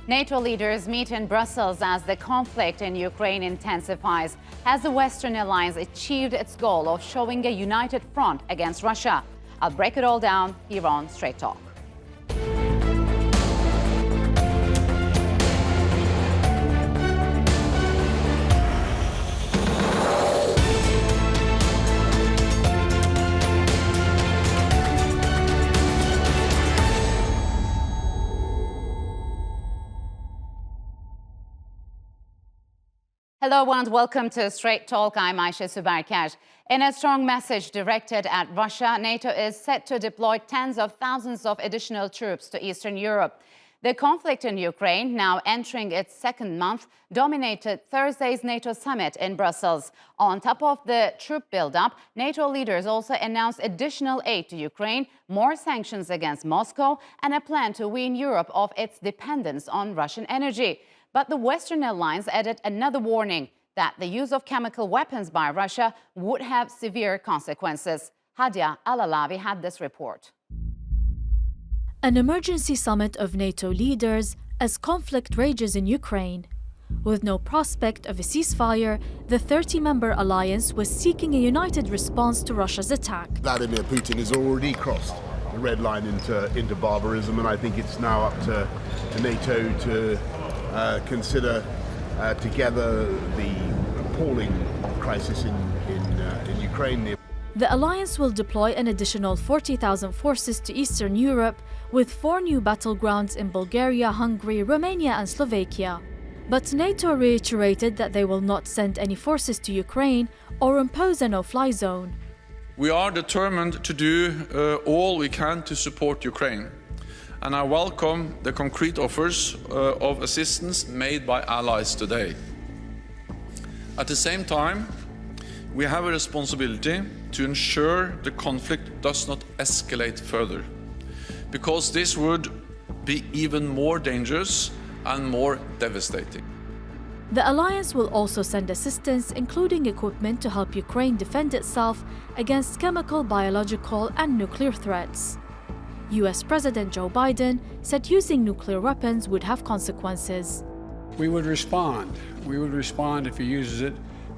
NATO leaders meet in Brussels as the conflict in Ukraine intensifies. Has the Western alliance achieved its goal of showing a united front against Russia? I'll break it all down here on Straight Talk. Hello and welcome to Straight Talk. I'm Ayşe Süberker. In a strong message directed at Russia, NATO is set to deploy tens of thousands of additional troops to Eastern Europe. The conflict in Ukraine, now entering its second month, dominated Thursday's NATO summit in Brussels. On top of the troop buildup, NATO leaders also announced additional aid to Ukraine, more sanctions against Moscow, and a plan to wean Europe of its dependence on Russian energy. But the Western alliance added another warning that the use of chemical weapons by Russia would have severe consequences. Hadia Al-Alawi had this report. An emergency summit of NATO leaders as conflict rages in Ukraine. With no prospect of a ceasefire, the 30-member alliance was seeking a united response to Russia's attack. Vladimir Putin has already crossed the red line into barbarism, and I think it's now up to NATO to consider together the appalling crisis in Ukraine. The alliance will deploy an additional 40,000 forces to Eastern Europe, with 4 new battlegrounds in Bulgaria, Hungary, Romania and Slovakia. But NATO reiterated that they will not send any forces to Ukraine or impose a no-fly zone. We are determined to do all we can to support Ukraine. And I welcome the concrete offers of assistance made by allies today. At the same time, we have a responsibility to ensure the conflict does not escalate further, because this would be even more dangerous and more devastating. The alliance will also send assistance, including equipment to help Ukraine defend itself against chemical, biological and nuclear threats. US President Joe Biden said using nuclear weapons would have consequences. We would respond. We would respond if he uses it.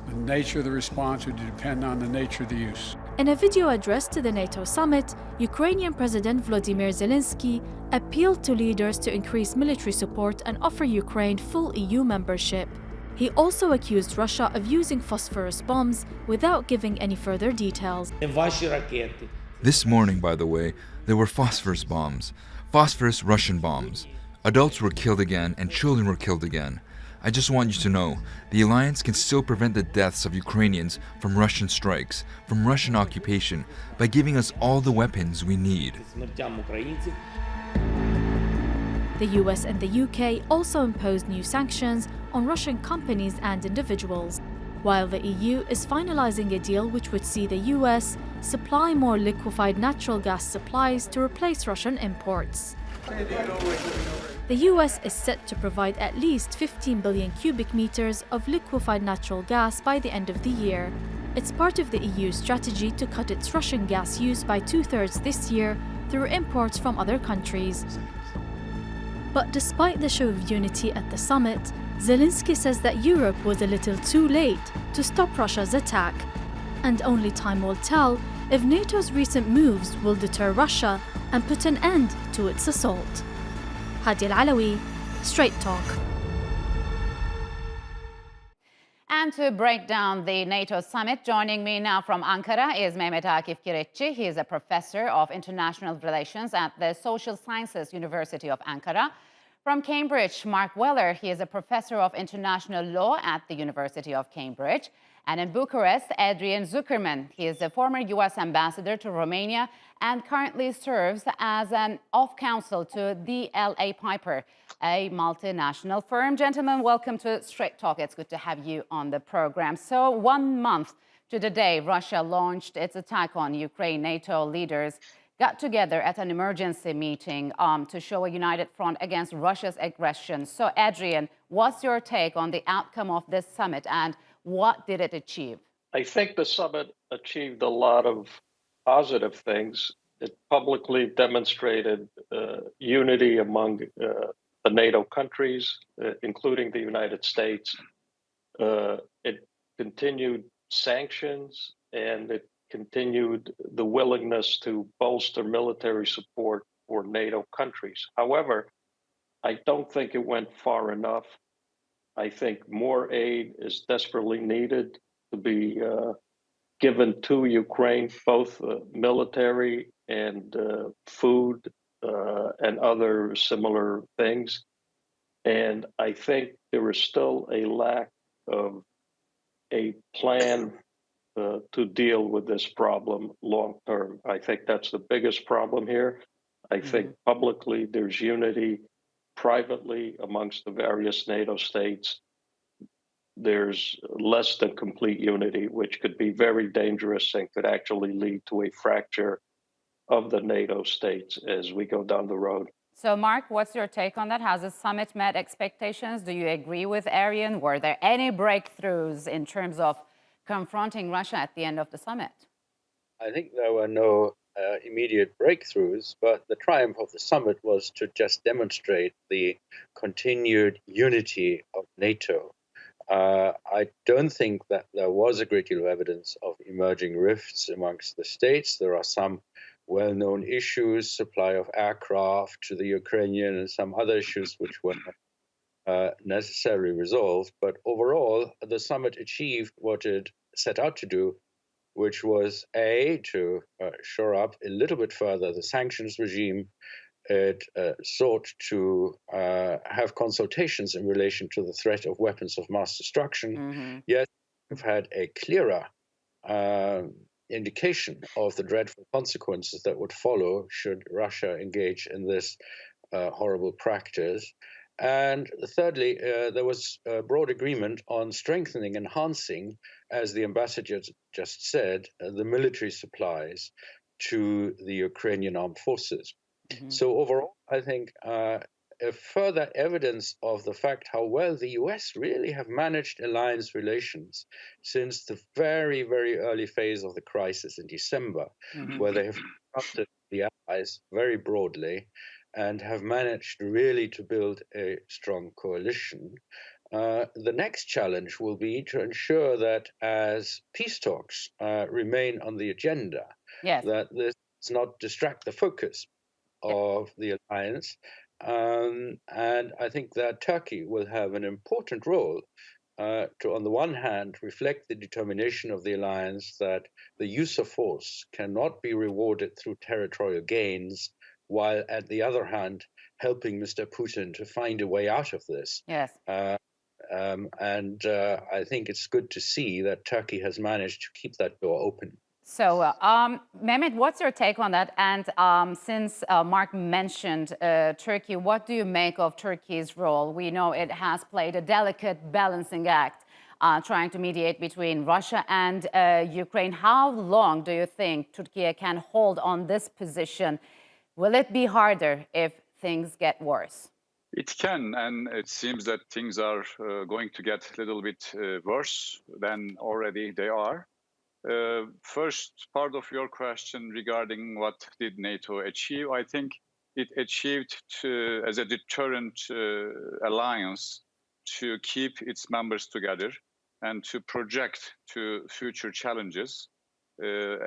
The nature of the response would depend on the nature of the use. In a video address to the NATO summit, Ukrainian President Volodymyr Zelensky appealed to leaders to increase military support and offer Ukraine full EU membership. He also accused Russia of using phosphorus bombs without giving any further details. This morning, by the way, there were phosphorus bombs, phosphorus Russian bombs. Adults were killed again and children were killed again. I just want you to know, the alliance can still prevent the deaths of Ukrainians from Russian strikes, from Russian occupation, by giving us all the weapons we need. The US and the UK also imposed new sanctions on Russian companies and individuals, while the EU is finalizing a deal which would see the US supply more liquefied natural gas supplies to replace Russian imports. The US is set to provide at least 15 billion cubic meters of liquefied natural gas by the end of the year. It's part of the EU's strategy to cut its Russian gas use by 2/3 this year through imports from other countries. But despite the show of unity at the summit, Zelensky says that Europe was a little too late to stop Russia's attack, and only time will tell if NATO's recent moves will deter Russia and put an end to its assault. Hadia Al-Alawi, Straight Talk. And to break down the NATO summit, joining me now from Ankara is Mehmet Akif Kirecci. He is a professor of international relations at the Social Sciences University of Ankara. From Cambridge, Marc Weller, he is a professor of international law at the University of Cambridge. And in Bucharest, Adrian Zuckerman, he is a former US ambassador to Romania and currently serves as an off-counsel to DLA Piper, a multinational firm. Gentlemen, welcome to Straight Talk. It's good to have you on the program. So 1 month to the day Russia launched its attack on Ukraine, NATO leaders got together at an emergency meeting to show a united front against Russia's aggression. So, Adrian, what's your take on the outcome of this summit and what did it achieve? I think the summit achieved a lot of positive things. It publicly demonstrated unity among the NATO countries, including the United States. It continued sanctions, and it continued the willingness to bolster military support for NATO countries. However, I don't think it went far enough. I think more aid is desperately needed to be given to Ukraine, both military and food and other similar things. And I think there is still a lack of a plan to deal with this problem long term. I think that's the biggest problem here. I think publicly there's unity. Privately, amongst the various NATO states, there's less than complete unity, which could be very dangerous and could actually lead to a fracture of the NATO states as we go down the road. So, Mark, what's your take on that? Has the summit met expectations? Do you agree with Adrian? Were there any breakthroughs in terms of confronting Russia at the end of the summit? I think there were no immediate breakthroughs, but the triumph of the summit was to just demonstrate the continued unity of NATO. I don't think that there was a great deal of evidence of emerging rifts amongst the states. There are some well-known issues, supply of aircraft to the Ukrainian and some other issues which were not necessarily resolved. But overall, the summit achieved what it set out to do, which was to shore up a little bit further the sanctions regime. It sought to have consultations in relation to the threat of weapons of mass destruction. Yet we've had a clearer indication of the dreadful consequences that would follow should Russia engage in this horrible practice. And thirdly, there was a broad agreement on strengthening, enhancing, as the ambassador just said, the military supplies to the Ukrainian armed forces. So overall, I think a further evidence of the fact how well the US really have managed alliance relations since the very, very early phase of the crisis in December, where they have trusted the allies very broadly and have managed really to build a strong coalition. The next challenge will be to ensure that as peace talks remain on the agenda, that this does not distract the focus of the alliance. And I think that Turkey will have an important role to, on the one hand, reflect the determination of the alliance that the use of force cannot be rewarded through territorial gains, while at the other hand, helping Mr. Putin to find a way out of this. And I think it's good to see that Turkey has managed to keep that door open. So, Mehmet, what's your take on that? And since Mark mentioned Turkey, what do you make of Turkey's role? We know it has played a delicate balancing act, trying to mediate between Russia and Ukraine. How long do you think Turkey can hold on this position? Will it be harder if things get worse? It can, and it seems that things are going to get a little bit worse than already they are. First part of your question regarding what did NATO achieve, I think it achieved as a deterrent alliance to keep its members together and to project to future challenges,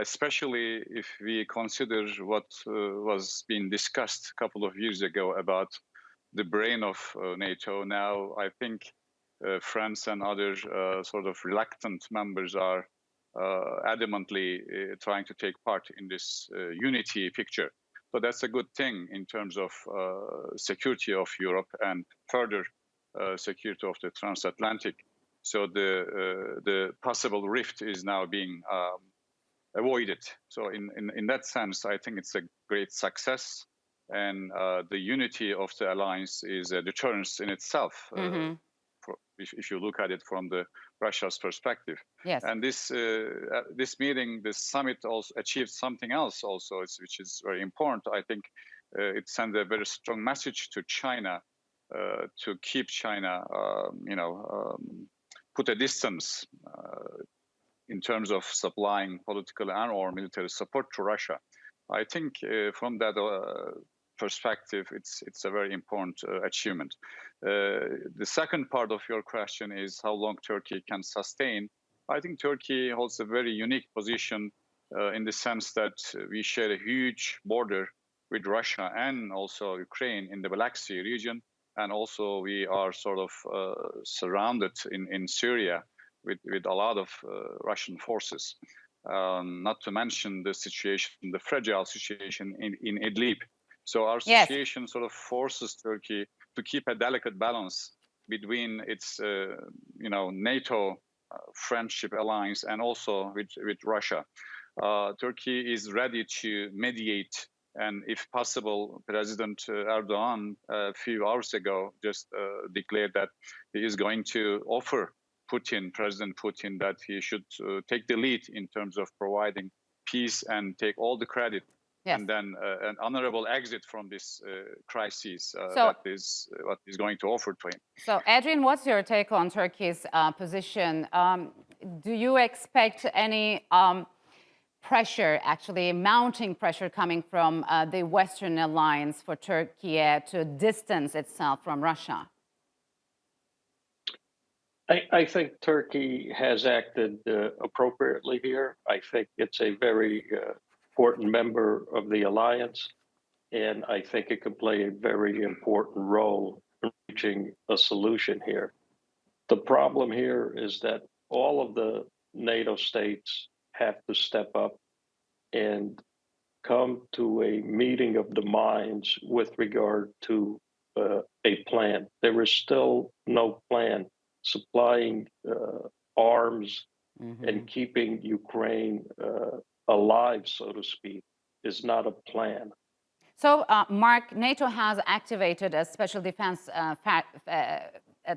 especially if we consider what was being discussed a couple of years ago about the brain of NATO. Now, I think France and other sort of reluctant members are adamantly trying to take part in this unity picture. So that's a good thing in terms of security of Europe and further security of the transatlantic. So the possible rift is now being avoided. So in that sense, I think it's a great success. And the unity of the alliance is a deterrence in itself, if you look at it from the Russia's perspective. And this meeting, this summit also achieved something else also, which is very important. I think it sent a very strong message to China to keep China, put a distance in terms of supplying political and or military support to Russia. I think from that perspective, it's a very important achievement. The second part of your question is how long Turkey can sustain. I think Turkey holds a very unique position in the sense that we share a huge border with Russia and also Ukraine in the Black Sea region. And also we are sort of surrounded in Syria with a lot of Russian forces. Not to mention the situation, the fragile situation in Idlib. So our situation sort of forces Turkey to keep a delicate balance between its, NATO friendship alliance and also with Russia. Turkey is ready to mediate, and if possible, President Erdogan a few hours ago just declared that he is going to offer President Putin, that he should take the lead in terms of providing peace and take all the credit, and then an honorable exit from this crisis. That is what he's going to offer to him. So, Adrian, what's your take on Turkey's position? Do you expect any pressure, actually mounting pressure coming from the Western alliance for Turkey to distance itself from Russia? I think Turkey has acted appropriately here. I think it's a very important member of the alliance, and I think it can play a very important role in reaching a solution here. The problem here is that all of the NATO states have to step up and come to a meeting of the minds with regard to a plan. There is still no plan. Supplying arms and keeping Ukraine alive, so to speak, is not a plan. So, Marc, NATO has activated a special defense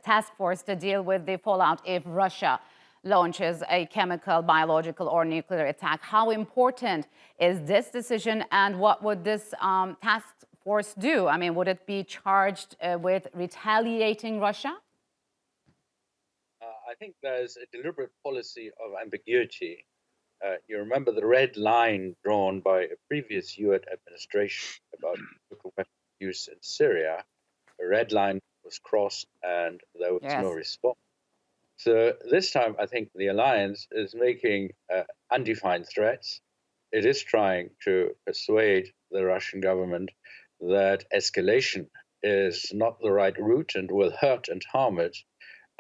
task force to deal with the fallout if Russia launches a chemical, biological, or nuclear attack. How important is this decision, and what would this task force do? I mean, would it be charged with retaliating Russia? I think there's a deliberate policy of ambiguity. You remember the red line drawn by a previous US administration about nuclear weapon use in Syria. A red line was crossed and there was no response. So this time, I think the alliance is making undefined threats. It is trying to persuade the Russian government that escalation is not the right route and will hurt and harm it.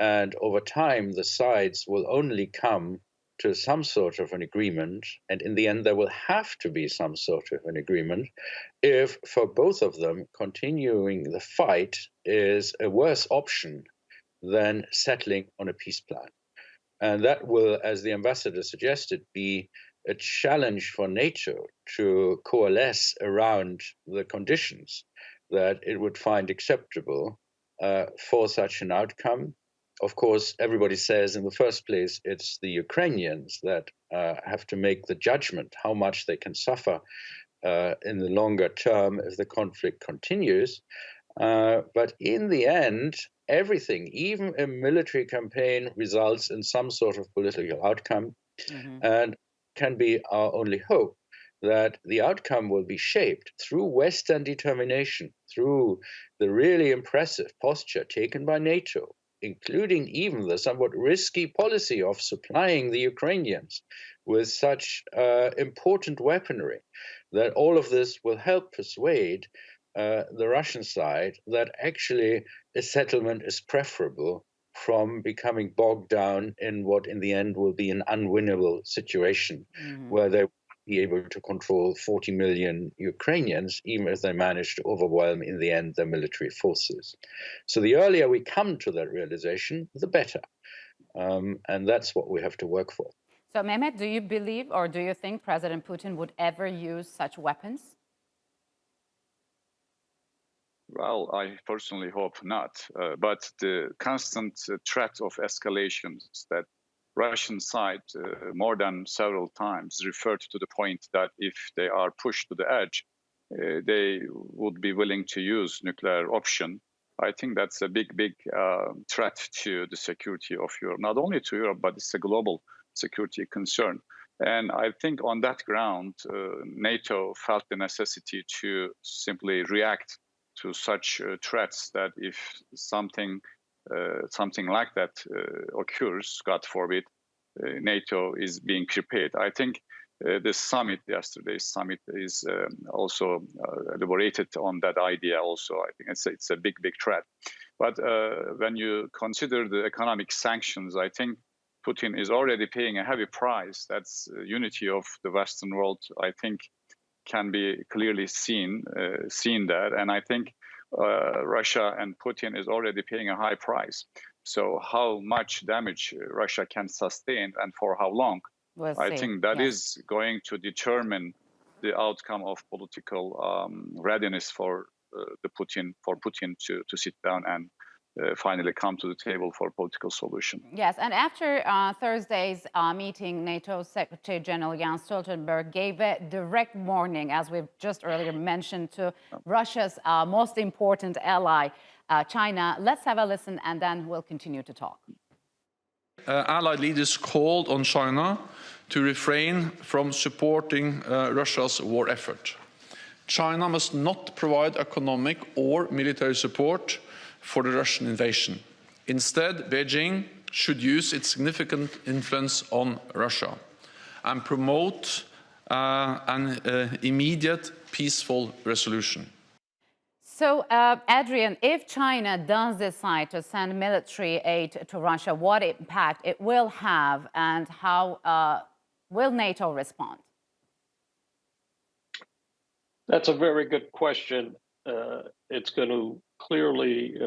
And over time, the sides will only come to some sort of an agreement. And in the end, there will have to be some sort of an agreement if, for both of them, continuing the fight is a worse option than settling on a peace plan. And that will, as the ambassador suggested, be a challenge for NATO to coalesce around the conditions that it would find acceptable for such an outcome. Of course, everybody says in the first place, it's the Ukrainians that have to make the judgment how much they can suffer in the longer term if the conflict continues. But in the end, everything, even a military campaign, results in some sort of political outcome, and can be our only hope that the outcome will be shaped through Western determination, through the really impressive posture taken by NATO, including even the somewhat risky policy of supplying the Ukrainians with such important weaponry, that all of this will help persuade the Russian side that actually a settlement is preferable from becoming bogged down in what in the end will be an unwinnable situation where they will be able to control 40 million Ukrainians, even if they manage to overwhelm in the end their military forces. So the earlier we come to that realization, the better. And that's what we have to work for. So, Mehmet, do you believe or do you think President Putin would ever use such weapons? Well, I personally hope not. But the constant threat of escalations that Russian side more than several times referred to the point that if they are pushed to the edge, they would be willing to use nuclear option. I think that's a big threat to the security of Europe, not only to Europe, but it's a global security concern. And I think on that ground, NATO felt the necessity to simply react to such threats, that if something like that occurs, God forbid, NATO is being prepared. I think the summit, yesterday's summit, is also elaborated on that idea also. I think it's a big threat. But when you consider the economic sanctions, I think Putin is already paying a heavy price. That's unity of the Western world, I think, can be clearly seen there. And I think Russia and Putin is already paying a high price. So how much damage Russia can sustain and for how long, I think that is going to determine the outcome of political readiness for Putin to sit down and finally come to the table for a political solution. Yes, and after Thursday's meeting, NATO Secretary General Jens Stoltenberg gave a direct warning, as we've just earlier mentioned, to Russia's most important ally, China. Let's have a listen, and then we'll continue to talk. Allied leaders called on China to refrain from supporting Russia's war effort. China must not provide economic or military support for the Russian invasion. Instead, Beijing should use its significant influence on Russia and promote an immediate peaceful resolution. So, Adrian, if China does decide to send military aid to Russia, what impact it will have, and how will NATO respond? That's a very good question. It's going to clearly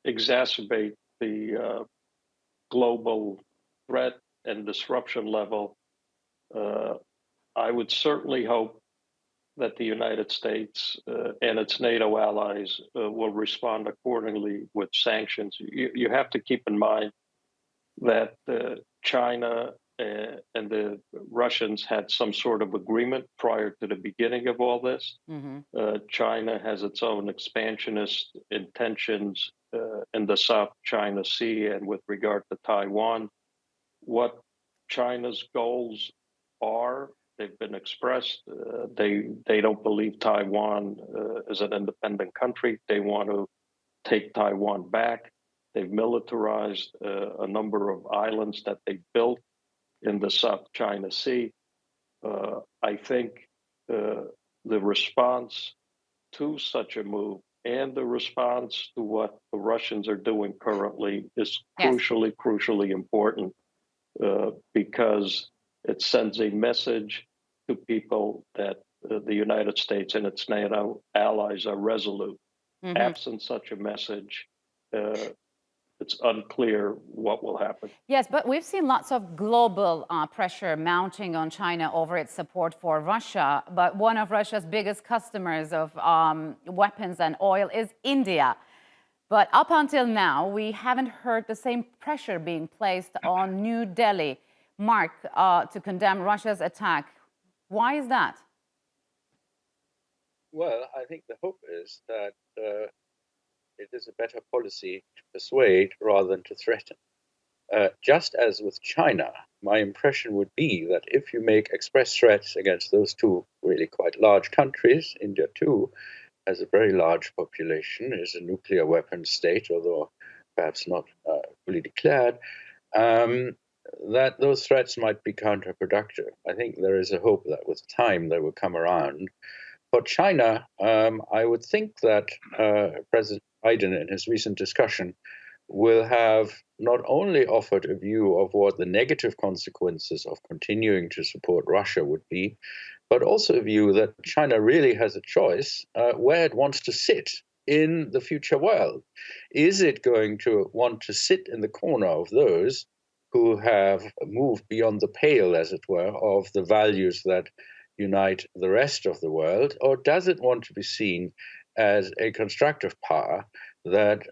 exacerbate the global threat and disruption level. I would certainly hope that the United States and its NATO allies will respond accordingly with sanctions. You have to keep in mind that China and the Russians had some sort of agreement prior to the beginning of all this. China has its own expansionist intentions in the South China Sea and with regard to Taiwan. What China's goals are, they've been expressed. They don't believe Taiwan is an independent country. They want to take Taiwan back. They've militarized a number of islands that they built in the South China Sea. I think the response to such a move and the response to what the Russians are doing currently is crucially important because it sends a message to people that the United States and its NATO allies are resolute. Absent such a message, it's unclear what will happen. Yes, but we've seen lots of global pressure mounting on China over its support for Russia. But one of Russia's biggest customers of weapons and oil is India. But up until now, we haven't heard the same pressure being placed on New Delhi, Mark, to condemn Russia's attack. Why is that? Well, I think the hope is that it is a better policy to persuade rather than to threaten. Just as with China, my impression would be that if you make express threats against those two really quite large countries, India too has a very large population, is a nuclear weapons state, although perhaps not fully declared, that those threats might be counterproductive. I think there is a hope that with time they will come around. For China, I would think that President Biden, in his recent discussion, will have not only offered a view of what the negative consequences of continuing to support Russia would be, but also a view that China really has a choice where it wants to sit in the future world. Is it going to want to sit in the corner of those who have moved beyond the pale, as it were, of the values that unite the rest of the world, or does it want to be seen as a constructive power that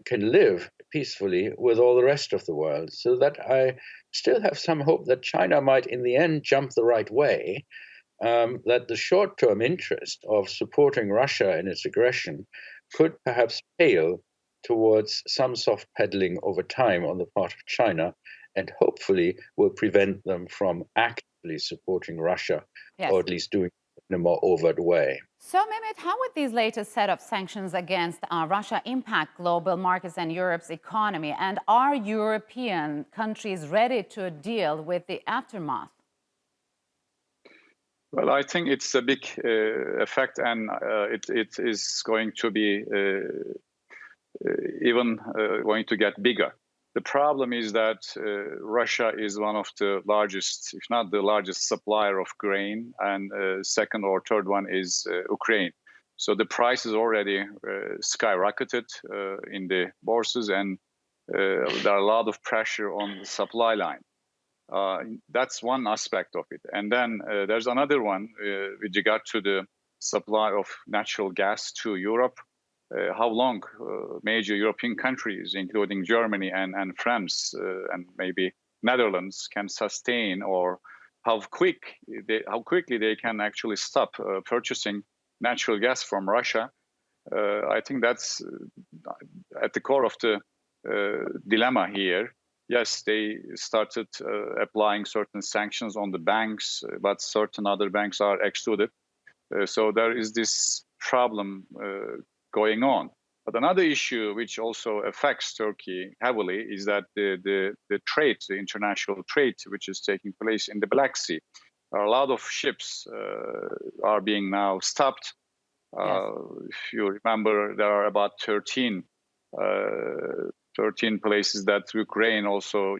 can live peacefully with all the rest of the world? So that I still have some hope that China might in the end jump the right way, that the short-term interest of supporting Russia in its aggression could perhaps pale towards some soft pedaling over time on the part of China, and hopefully will prevent them from acting actively supporting Russia, Yes. or at least doing it in a more overt way. So, Mehmet, how would these latest set of sanctions against Russia impact global markets and Europe's economy? And are European countries ready to deal with the aftermath? Well, I think it's a big effect, and it is going to be even going to get bigger. The problem is that Russia is one of the largest, if not the largest, supplier of grain, and second or third one is Ukraine. So the price is already skyrocketed in the bourses, and there are a lot of pressure on the supply line. That's one aspect of it. And then there's another one with regard to the supply of natural gas to Europe. How long major European countries, including Germany and France and maybe Netherlands, can sustain, or how quickly they can actually stop purchasing natural gas from Russia. I think that's at the core of the dilemma here. Yes, they started applying certain sanctions on the banks, but certain other banks are excluded. So there is this problem going on. But another issue which also affects Turkey heavily is that the trade, the international trade, which is taking place in the Black Sea. A lot of ships are being now stopped. Yes. If you remember, there are about 13 places that Ukraine also,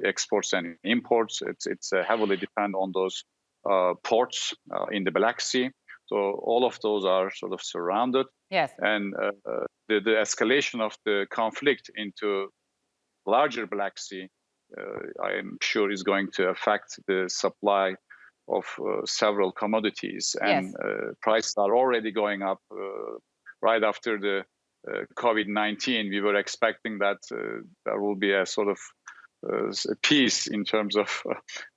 exports and imports. It's heavily depend on those ports in the Black Sea. So all of those are sort of surrounded. Yes. And the escalation of the conflict into larger Black Sea, I am sure, is going to affect the supply of several commodities. And yes. Prices are already going up. Right after the COVID-19, we were expecting that there will be a sort of peace in terms of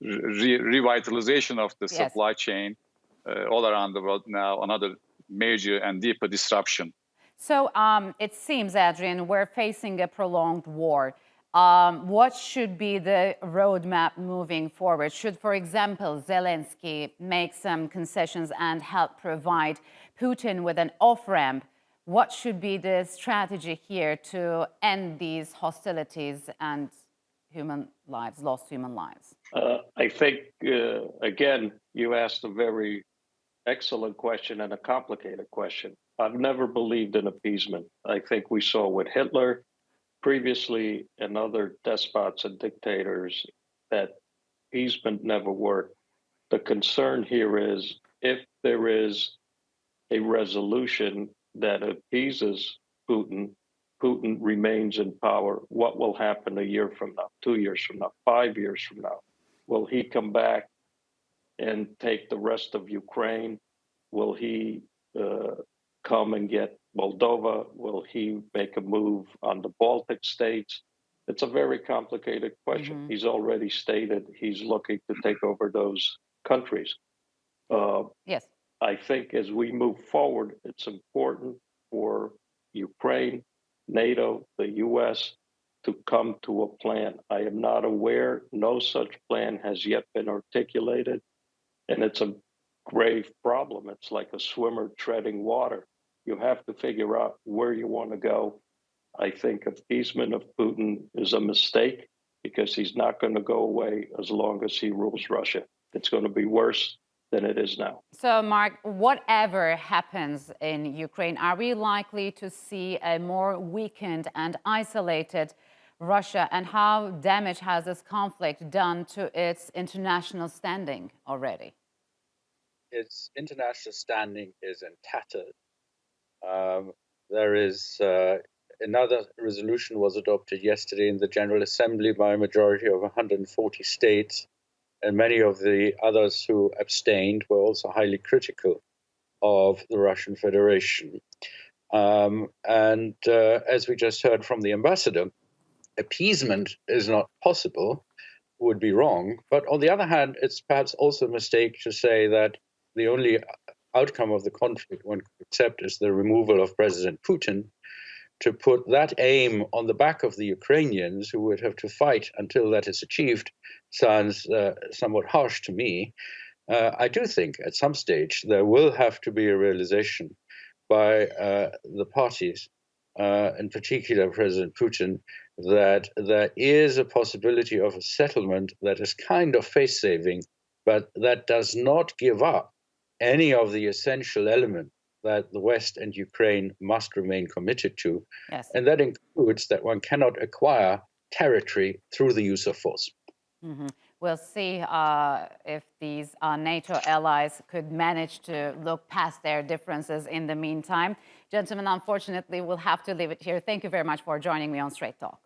revitalization of the yes. supply chain. All around the world now, another major and deeper disruption. So it seems, Adrian, we're facing a prolonged war. What should be the roadmap moving forward? Should, for example, Zelensky make some concessions and help provide Putin with an off-ramp? What should be the strategy here to end these hostilities and lost human lives? I think, again, you asked a very excellent question and a complicated question. I've never believed in appeasement. I think we saw with Hitler previously and other despots and dictators that appeasement never worked. The concern here is if there is a resolution that appeases Putin, Putin remains in power, what will happen a year from now, 2 years from now, 5 years from now? Will he come back and take the rest of Ukraine? Will he come and get Moldova? Will he make a move on the Baltic states? It's a very complicated question. Mm-hmm. He's already stated he's looking to take over those countries. Yes. I think as we move forward, it's important for Ukraine, NATO, the U.S. to come to a plan. I am not aware, no such plan has yet been articulated, and it's a grave problem. It's like a swimmer treading water. You have to figure out where you want to go. I think appeasement of Putin is a mistake because he's not going to go away as long as he rules Russia. It's going to be worse than it is now. So, Marc, whatever happens in Ukraine, are we likely to see a more weakened and isolated Russia? And how damage has this conflict done to its international standing already? Its international standing is in tatters. There is another resolution was adopted yesterday in the General Assembly by a majority of 140 states, and many of the others who abstained were also highly critical of the Russian Federation. As we just heard from the ambassador, appeasement is not possible, would be wrong. But on the other hand, it's perhaps also a mistake to say that the only outcome of the conflict one could accept is the removal of President Putin, to put that aim on the back of the Ukrainians, who would have to fight until that is achieved, sounds somewhat harsh to me. I do think at some stage there will have to be a realization by the parties, in particular President Putin, that there is a possibility of a settlement that is kind of face-saving, but that does not give up any of the essential elements that the West and Ukraine must remain committed to. Yes. And that includes that one cannot acquire territory through the use of force. Mm-hmm. We'll see if these NATO allies could manage to look past their differences in the meantime. Gentlemen, unfortunately, we'll have to leave it here. Thank you very much for joining me on Straight Talk.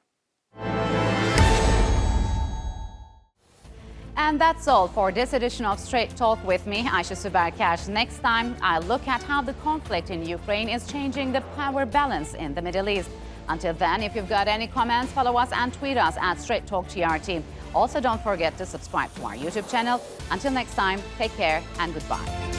And that's all for this edition of Straight Talk with me, Ayşe Süberkaş. Next time, I'll look at how the conflict in Ukraine is changing the power balance in the Middle East. Until then, if you've got any comments, follow us and tweet us at Straight Talk TRT. Also, don't forget to subscribe to our YouTube channel. Until next time, take care and goodbye.